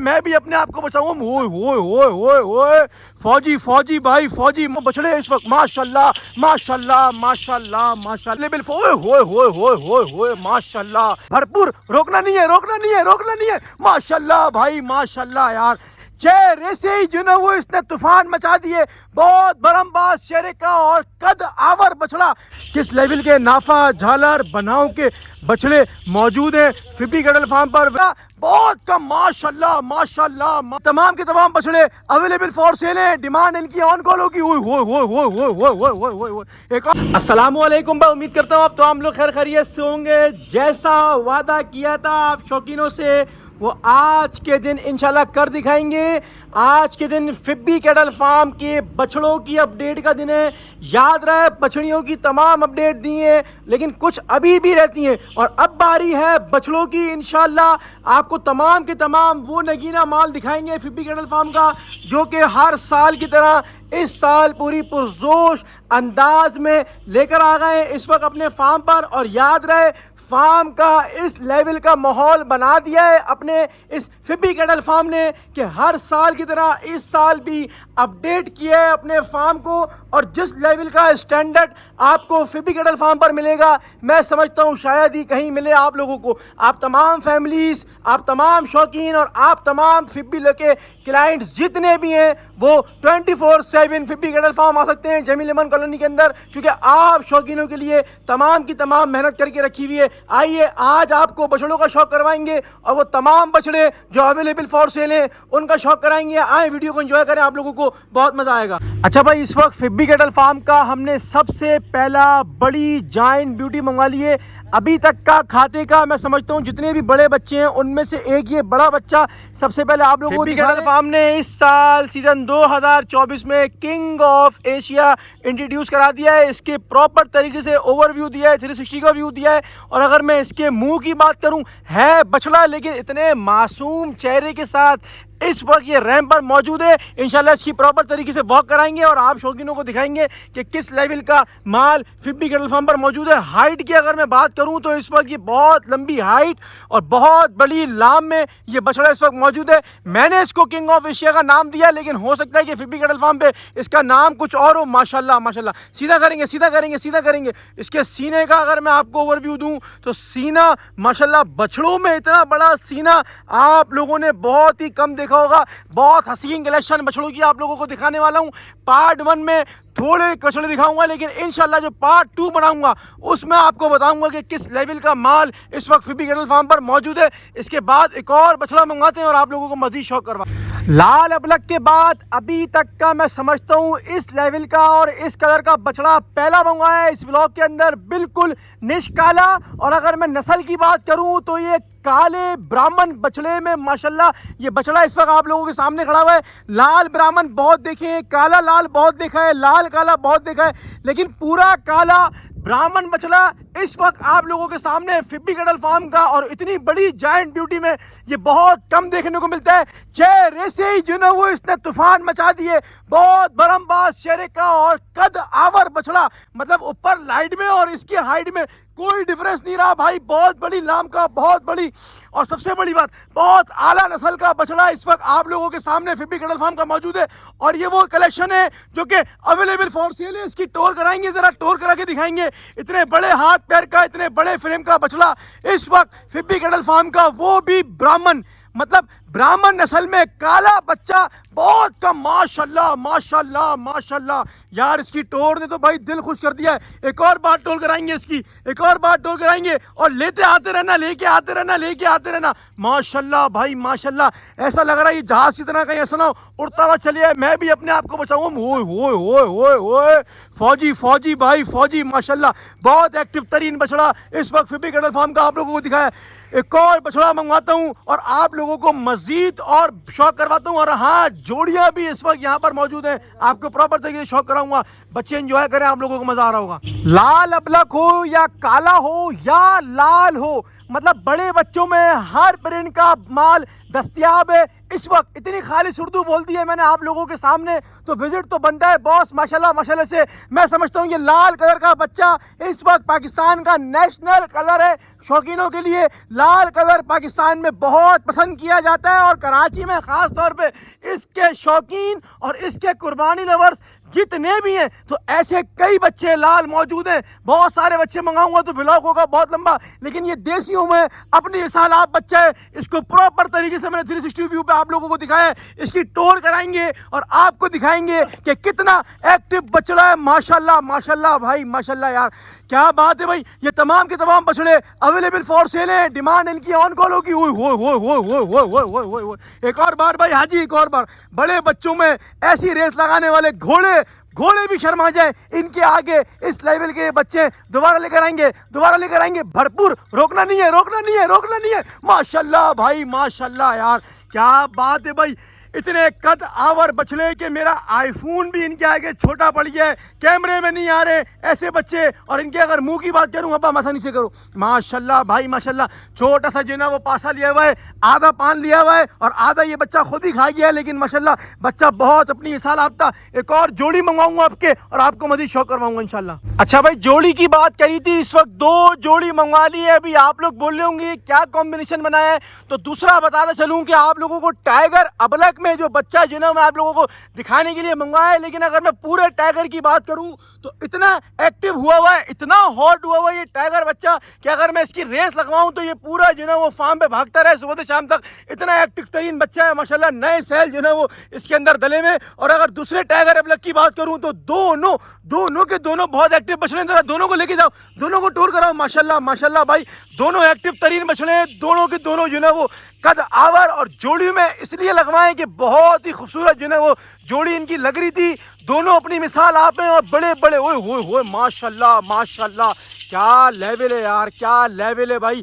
मैं भी अपने आप को बचाऊंगा। ओए ओए ओए ओए ओए, फौजी फौजी भाई फौजी बछड़े इस वक्त माशाल्लाह माशाल्लाह माशाल्लाह माशाल्लाह बिल ओए ओए ओए ओए ओए ओए माशाल्लाह भरपूर। रोकना नहीं है रोकना नहीं है रोकना नहीं है। माशाल्लाह भाई माशाल्लाह यार, चेहरे से ही जो ना वो इसने तूफान मचा दिए। बहुत बरमबाज चेहरे का और कद आवर बछड़ा। किस लेवल के नाफा झालर बनाओ के बछड़े मौजूद हैं फिब्बी कैटल फार्म पर। बहुत कम माशाल्लाह माशाल्लाह। तमाम के तमाम बछड़े अवेलेबल फॉर सेल है। डिमांड इनकी ऑन कॉल होगी। अस्सलाम वालेकुम भाई, उम्मीद करता हूँ आप तो हम लोग खैर खैरियत से होंगे। जैसा वादा किया था आप शौकीनों से वो आज के दिन इंशाल्लाह कर दिखाएंगे। आज के दिन फिब्बी कैटल फार्म के बछड़ों की अपडेट का दिन है। याद रहे बछड़ियों की तमाम अपडेट दी है, लेकिन कुछ अभी भी रहती हैं और अब बारी है बछड़ों की। इंशाल्लाह आपको तमाम के तमाम वो नगीना माल दिखाएंगे फिब्बी कैटल फार्म का, जो कि हर साल की तरह इस साल पूरी पुरजोश अंदाज में लेकर आ गए इस वक्त अपने फार्म पर। और याद रहे फार्म का इस लेवल का माहौल बना दिया है अपने इस फिब्बी कैटल फार्म ने कि हर साल की तरह इस साल भी अपडेट किया है अपने फार्म को। और जिस लेवल का स्टैंडर्ड आपको फिब्बी कैटल फार्म पर मिलेगा, मैं समझता हूँ शायद ही कहीं मिले आप लोगों को। आप तमाम फैमिलीज, आप तमाम शौकीन और आप तमाम फिब्बी के क्लाइंट्स जितने भी हैं वो 24/7 फिब्बी कैटल फार्म आ सकते हैं जमील अमन कॉलोनी के अंदर, क्योंकि आप शौकीनों के लिए तमाम की तमाम मेहनत करके रखी हुई है। आइए आज आपको बछड़ों का शौक करवाएंगे और वो तमाम बछड़े जो अवेलेबल फॉर सेल हैं उनका शौक कराएंगे। आए वीडियो को एंजॉय करें, आप लोगों को बहुत मजा आएगा। अच्छा भाई, इस वक्त फिब्बी कैटल फार्म का हमने सबसे पहला बड़ी जायंट ब्यूटी मंगवा ली है। अभी तक का खाते का मैं समझता हूँ जितने भी बड़े बच्चे हैं उनमें से एक ये बड़ा बच्चा सबसे पहले आप लोगों को फिब्बी कैटल फार्म ने इस साल सीजन 2024 में किंग ऑफ एशिया इंट्रोड्यूस करा दिया है। इसके प्रॉपर तरीके से ओवरव्यू दिया है, 360 का व्यू दिया है। और अगर मैं इसके मुंह की बात करूं, है बछड़ा लेकिन इतने मासूम चेहरे के साथ इस वक्त ये रैंप पर मौजूद है। इंशाल्लाह इसकी प्रॉपर तरीके से वॉक कराएंगे और आप शौकीनों को दिखाएंगे कि किस लेवल का माल फिब्बी कैटल फार्म पर मौजूद है। हाइट की अगर मैं बात करूं तो इस वक्त ये बहुत लंबी हाइट और बहुत बड़ी लाम में ये बछड़ा इस वक्त मौजूद है। मैंने इसको किंग ऑफ एशिया का नाम दिया, लेकिन हो सकता है कि फिब्बी कैटल फार्म पे इसका नाम कुछ और हो। माशाल्लाह माशाल्लाह। सीधा करेंगे सीधा करेंगे सीधा करेंगे। इसके सीने का अगर मैं आपको ओवरव्यू दूं तो सीना माशाल्लाह, बछड़ों में इतना बड़ा सीना आप लोगों ने बहुत ही कम होगा। बहुत हसीन कलेक्शन बछड़ों की आप लोगों को दिखाने वाला हूं। पार्ट 1 में थोड़े बछड़े दिखाऊंगा, लेकिन इंशाल्लाह जो पार्ट 2 बनाऊंगा उसमें आपको बताऊंगा कि किस लेवल का माल इस वक्त फिब्बी कैटल फार्म पर मौजूद है। इसके बाद एक और बछड़ा मंगवाते हैं और आप लोगों को मजीद शौक करवा। लाल अबलग के बाद अभी तक का मैं समझता हूँ इस लेवल का और इस कलर का बछड़ा पहला मंगवाया है इस ब्लॉग के अंदर, बिल्कुल निश काला। और अगर मैं नस्ल की बात करूँ तो ये काले ब्राह्मण बछड़े में माशाल्लाह ये बछड़ा इस वक्त आप लोगों के सामने खड़ा हुआ है। लाल ब्राह्मण बहुत देखे हैं, काला लाल बहुत देखा है, लाल काला बहुत देखा है, लेकिन पूरा काला ब्राह्मण बछड़ा इस वक्त आप लोगों के सामने फिब्बी कैटल फार्म का। और इतनी बड़ी जायंट ब्यूटी में ये बहुत कम देखने को मिलता है। चेहरे से ही जो ना वो इसने तूफान मचा दिए। बहुत बरमबाज चेहरे का और कद आवर बछड़ा, मतलब ऊपर लाइट में और इसकी हाइट में कोई डिफरेंस नहीं रहा भाई। बहुत बड़ी लाम का, बहुत बड़ी, और सबसे बड़ी बात बहुत आला नस्ल का बछड़ा इस वक्त आप लोगों के सामने फिब्बी कैटल फार्म का मौजूद है। और ये वो कलेक्शन है जो कि अवेलेबल फॉर सेल है। इसकी टोर कराएंगे, जरा टोर करा के दिखाएंगे। इतने बड़े हाथ पैर का, इतने बड़े फ्रेम का बछड़ा इस वक्त फिब्बी कैटल फार्म का, वो भी ब्राह्मण, मतलब ब्राह्मण नस्ल में काला बच्चा बहुत कम। माशाल्लाह माशाल्लाह माशाल्लाह यार, इसकी टोर ने तो भाई दिल खुश कर दिया है। एक और बार टोर कराएंगे इसकी, एक और बार टोर कराएंगे और लेते आते रहना, लेके आते रहना, लेके आते रहना। माशाल्लाह भाई माशाल्लाह। ऐसा लग रहा है ये जहाज की तरह कहीं ऐसा ना उड़ता हुआ चलिए। मैं भी अपने आप को बचाऊंगा। ओए ओए ओए ओए ओए, फौजी फौजी भाई फौजी माशाल्लाह। बहुत एक्टिव तरीन बछड़ा इस वक्त फिब्बी कैटल फार्म का आप लोगों को दिखाया। एक और बछड़ा मंगवाता हूं और आप लोगों को मजीद और शौक करवाता हूं। और हाँ, जोड़ियां भी इस वक्त यहां पर मौजूद हैं, आपको प्रॉपर तरीके से शौक कराऊंगा। बच्चे एंजॉय करें, आप लोगों को मजा आ रहा होगा। लाल अबलग हो या काला हो या लाल हो, मतलब बड़े बच्चों में हर ब्रांड का माल दस्तयाब है इस वक्त। इतनी खालिश उर्दू बोल दी है मैंने आप लोगों के सामने, तो विजिट तो बनता है बॉस। माशाल्लाह माशाल्लाह से मैं समझता हूँ ये लाल कलर का बच्चा इस वक्त पाकिस्तान का नेशनल कलर है। शौकीनों के लिए लाल कलर पाकिस्तान में बहुत पसंद किया जाता है और कराची में ख़ास तौर पे इसके शौकीन और इसके कुर्बानी लवर्स जितने भी हैं, तो ऐसे कई बच्चे लाल मौजूद हैं। बहुत सारे बच्चे मंगाऊंगा तो व्लॉग होगा बहुत लंबा, लेकिन ये देसियों में अपनी मिसाल आप बच्चा है, इसको प्रॉपर तरीके से मैंने 360 व्यू पे आप लोगों को दिखाया है। इसकी टूर कराएंगे और आपको दिखाएंगे कि कितना एक्टिव बछड़ा है। माशाल्लाह माशाल्लाह भाई माशाल्लाह यार, क्या बात है भाई। ये तमाम के तमाम बछड़े अवेलेबल फॉर सेल है, डिमांड इनकी ऑन कॉल होगी। एक और बार भाई हाजी, एक और बार बड़े बच्चों में ऐसी रेस लगाने वाले घोड़े भी शर्मा जाए इनके आगे। इस लेवल के बच्चे दोबारा लेकर आएंगे भरपूर। रोकना नहीं है। माशाल्लाह भाई माशाल्लाह यार, क्या बात है भाई। इतने कद आवर बछड़े के मेरा आईफोन भी इनके आगे छोटा पड़ गया है, कैमरे में नहीं आ रहे ऐसे बच्चे। और इनके अगर मुंह की बात करूं, अब्बा आसानी से करो। माशाल्लाह भाई माशाल्लाह, छोटा सा जो ना वो पासा लिया हुआ है, आधा पान लिया हुआ है और आधा ये बच्चा खुद ही खा गया है, लेकिन माशाल्लाह बच्चा बहुत अपनी मिसाल आपता। एक और जोड़ी मंगवाऊंगा आपके और आपको मजीद शौक करवाऊंगा इंशाल्लाह। अच्छा भाई, जोड़ी की बात करी थी, इस वक्त 2 जोड़ी मंगवा ली है। अभी आप लोग बोल रहे होंगे क्या कॉम्बिनेशन बनाया है, तो दूसरा बताता चलूँ कि आप लोगों को टाइगर अबलक में जो बच्चा जो ना मैं आप लोगों को दिखाने के लिए मंगवाया है। लेकिन अगर मैं पूरे टाइगर की बात करूं तो इतना एक्टिव हुआ हुआ है, इतना हॉट हुआ हुआ है ये टाइगर बच्चा कि अगर मैं इसकी रेस लगवाऊं तो ये पूरा जो ना वो फार्म पे भागता रहे सुबह से शाम तक। इतना एक्टिव तरीन बच्चा है माशाल्लाह, नए सेल जो ना वो इसके अंदर दले में। और अगर दूसरे टाइगर अबलक की बात करूं तो दोनों के दोनों बहुत एक्टिव बछड़े। जरा दोनों को लेके जाओ, दोनों को टूर कराओ। माशाल्लाह माशाल्लाह भाई, दोनों एक्टिव तरीन बछड़े, दोनों के दोनों जो ना वो कद आवर। और जोड़ी में इसलिए लगवाएं कि बहुत ही खूबसूरत जो है वो जोड़ी इनकी लग रही थी। दोनों अपनी मिसाल आप हैं और बड़े बड़े ओए माशाल्लाह माशाल्लाह, क्या लेवल है यार, क्या लेवल है भाई।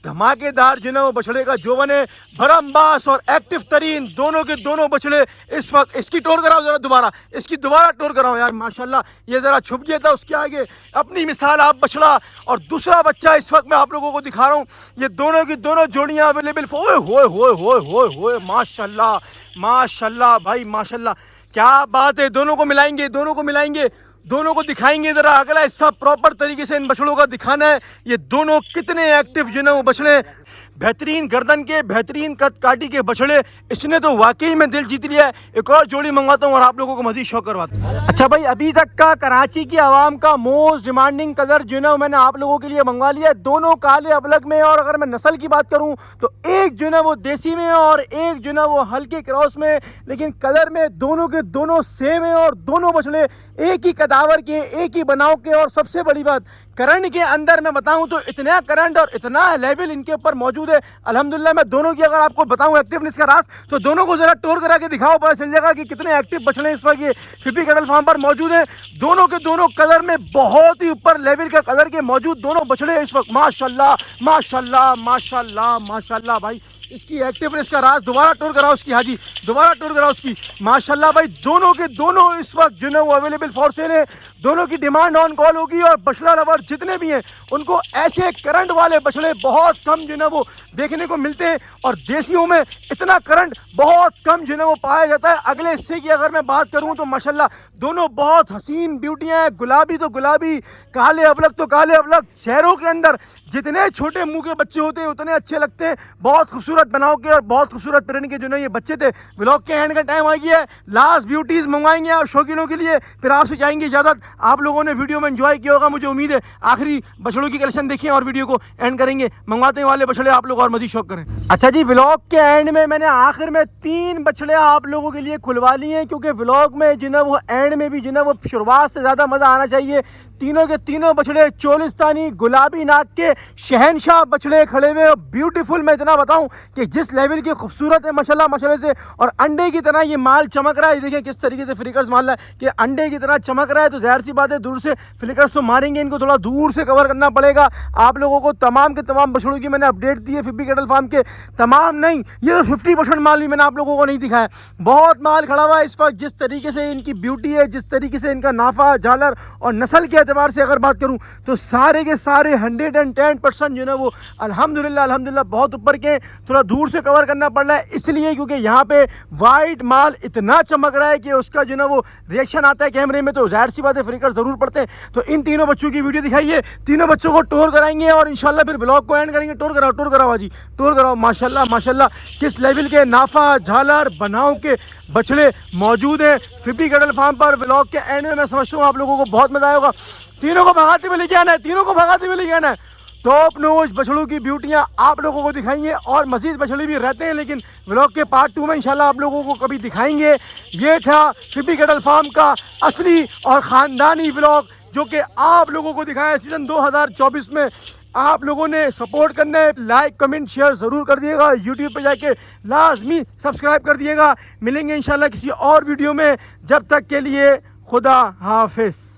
धमाकेदार जो है वो बछड़े का जोवन है, भरमबास और एक्टिव तरीन दोनों के दोनों बछड़े इस वक्त। इसकी टोर कराओ जरा दोबारा, इसकी दोबारा टोर कराओ यार। माशाल्लाह ये जरा छुप गया था उसके आगे, अपनी मिसाल आप बछड़ा। और दूसरा बच्चा इस वक्त मैं आप लोगों को दिखा रहा हूँ, ये दोनों की दोनों जोड़ियाँ अवेलेबल। ओए माशाल्लाह माशाल्लाह भाई माशाल्लाह, क्या बात है। दोनों को मिलाएंगे, दोनों को दिखाएंगे। जरा अगला हिस्सा प्रॉपर तरीके से इन बछड़ों का दिखाना है। ये दोनों कितने एक्टिव जो ना वो बछड़े, बेहतरीन गर्दन के, बेहतरीन कद काटी के बछड़े। इसने तो वाकई में दिल जीत लिया है। एक और जोड़ी मंगवाता हूँ और आप लोगों को मजीद शौक करवाता हूँ। अच्छा भाई, अभी तक का कराची की आवाम का मोस्ट डिमांडिंग कलर जो ना मैंने आप लोगों के लिए मंगवा लिया है, दोनों काले अबलग में। और अगर मैं नस्ल की बात करूँ तो एक जो ना वो देसी में और एक जो ना वो हल्के क्रॉस में, लेकिन कलर में दोनों के दोनों सेम है। और दोनों बछड़े एक ही कदावर के, एक ही बनाव के। और सबसे बड़ी बात, करंट के अंदर मैं बताऊं तो इतना करंट और इतना लेवल इनके ऊपर मौजूद है अल्हम्दुलिल्लाह। मैं दोनों की अगर आपको बताऊं एक्टिवनेस का राज, तो दोनों को जरा टूर करा के दिखाओ, पता चल जाएगा कि कितने एक्टिव बछड़े इस वक्त ये फिपी कैटल फार्म पर मौजूद है। दोनों के दोनों कलर में बहुत ही ऊपर लेवल का कलर के मौजूद दोनों बछड़े इस वक्त। माशाल्लाह माशाल्लाह माशाल्लाह माशाल्लाह भाई, इसकी एक्टिवनेस का राज दोबारा टूर कराओ उसकी हाजी, दोबारा टूर कराओ उसकी। माशाल्लाह भाई, दोनों के दोनों इस वक्त जो है वो अवेलेबल फॉर सेल है। दोनों की डिमांड ऑन कॉल होगी। और बछड़ा लवर जितने भी हैं उनको ऐसे करंट वाले बछड़े बहुत कम जो है वो देखने को मिलते हैं। और देसियों में इतना करंट बहुत कम जो है वो पाया जाता है। अगले हिस्से की अगर मैं बात करूं तो माशाल्लाह दोनों बहुत हसीन ब्यूटियां हैं, गुलाबी तो गुलाबी, काले अबलग तो काले अबलग। शहरों के अंदर जितने छोटे मुंह के बच्चे होते हैं उतने अच्छे लगते हैं। बहुत खूबसूरत बनाव के और बहुत खूबसूरत प्रिंट के जो ना ये बच्चे थे। व्लॉग के एंड का टाइम आ गया है, लास्ट ब्यूटीज मंगवाएंगे आप शौकीनों के लिए, फिर आपसे चाहेंगे इजाजत। आप लोगों ने वीडियो में एंजॉय किया होगा मुझे उम्मीद है। आखिरी बछड़ों की कलेक्शन देखिए और वीडियो को एंड करेंगे। मंगवाते वाले बछड़े आप लोग और मजीद शौक करें। अच्छा जी, व्लॉग के एंड में मैंने आखिर में 3 बछड़े आप लोगों के लिए खुलवा लिए हैं, क्योंकि व्लॉग में जो ना वो एंड में भी जो ना वो शुरुआत से ज़्यादा मज़ा आना चाहिए। तीनों के तीनों बछड़े चोलिस्तानी गुलाबी नाक के शहनशाह बछड़े खड़े हुए और ब्यूटीफुल। मैं इतना बताऊं कि जिस लेवल की खूबसूरत है माशाल्लाह माशाल्लाह से, और अंडे की तरह ये माल चमक रहा है। देखिए किस तरीके से फ्लिकर्स मार रहा है कि अंडे की तरह चमक रहा है। तो जाहिर सी बात है दूर से फ्लिकर्स तो मारेंगे, इनको थोड़ा दूर से कवर करना पड़ेगा। आप लोगों को तमाम के तमाम बछड़ों की मैंने अपडेट दी है फिब्बी कैटल फार्म के तमाम नहीं, ये 50% माल भी मैंने आप लोगों को नहीं दिखाया। बहुत माल खड़ा हुआ है इस वक्त। जिस तरीके से इनकी ब्यूटी है, जिस तरीके से इनका नाफा, झालर और नस्ल के एतबार से अगर बात करूँ तो सारे के सारे 110% जो है वो अल्हम्दुलिल्लाह बहुत ऊपर के। थोड़ा दूर से कवर करना पड़ रहा है इसलिए क्योंकि यहाँ पे वाइट माल इतना चमक रहा है कि उसका जो ना वो रिएक्शन आता है कैमरे में, तो जाहिर सी बात है फ्लिकर जरूर पड़ते हैं। तो इन तीनों बच्चों की वीडियो दिखाइए, तीनों बच्चों को टूर कराएंगे और इंशाल्लाह फिर ब्लॉग को एंड करेंगे। टूर कराओ हाजी, टूर कराओ। माशाल्लाह किस लेवल के नाफा, झालर, बनाव के बछड़े मौजूद हैं फिब्बी कैटल फार्म पर। ब्लॉग के एंड में मैं समझता हूँ आप लोगों को बहुत मजा आएगा। तीनों को भगाते हुए लेके आना है, तीनों को भगाते हुए लेके आना है। टॉप नोज बछड़ों की ब्यूटियां आप लोगों को दिखाएंगे और मजीद बछड़े भी रहते हैं, लेकिन व्लॉग के पार्ट 2 में इंशाल्लाह आप लोगों को कभी दिखाएंगे। ये था फिब्बी कैटल फार्म का असली और ख़ानदानी व्लॉग जो कि आप लोगों को दिखाया सीजन 2024 में। आप लोगों ने सपोर्ट करना है, लाइक कमेंट शेयर ज़रूर कर दिएगा। यूट्यूब पे जाके लाजमी सब्सक्राइब कर दिएगा। मिलेंगे इंशाल्लाह किसी और वीडियो में, जब तक के लिए खुदा हाफिज़।